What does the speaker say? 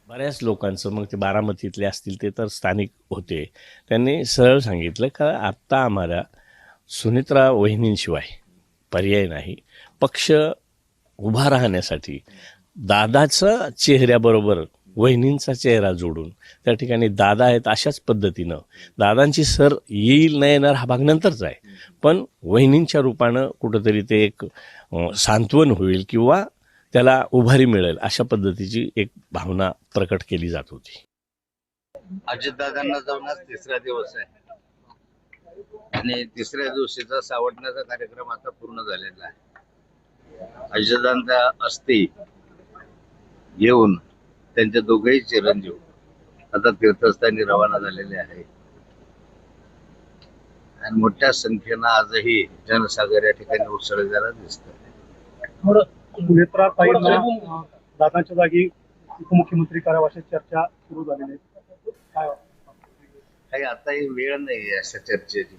बऱ्याच लोकांचं, मग ते बारामतीतले असतील ते तर स्थानिक होते, त्यांनी सरळ सांगितलं का आत्ता आम्हाला सुनित्रा वहिनींशिवाय पर्याय नाही. पक्ष उभा राहण्यासाठी दादाचं चेहऱ्याबरोबर वहिनींचा चेहरा जोडून त्या ठिकाणी दादा आहेत अशाच पद्धतीनं दादांची सर येईल नाही येणार हा भाग नंतरच आहे, पण वहिनींच्या रूपानं कुठंतरी ते एक सांत्वन होईल किंवा त्याला उभारी मिळेल अशा पद्धतीची एक भावना प्रकट केली जात होती. अजितदादांना जाऊन आज तिसरा दिवस आहे आणि तिसऱ्या दिवशीचा सावटण्याचा कार्यक्रम आता पूर्ण झालेला आहे. अजितदादांचा अस्थी घेऊन त्यांचे दोघेही चिरंजीव आता तीर्थस्थानी रवाना झालेले आहे आणि मोठ्या संख्येनं आजही जनसागर या ठिकाणी उसळलेला दिसत आहे. सुनेत्रा ताईंना दादांच्या जागी उपमुख्यमंत्री करावं अशी चर्चा सुरू झालेली आहे. काही आताही वेळ नाही अशा चर्चेची.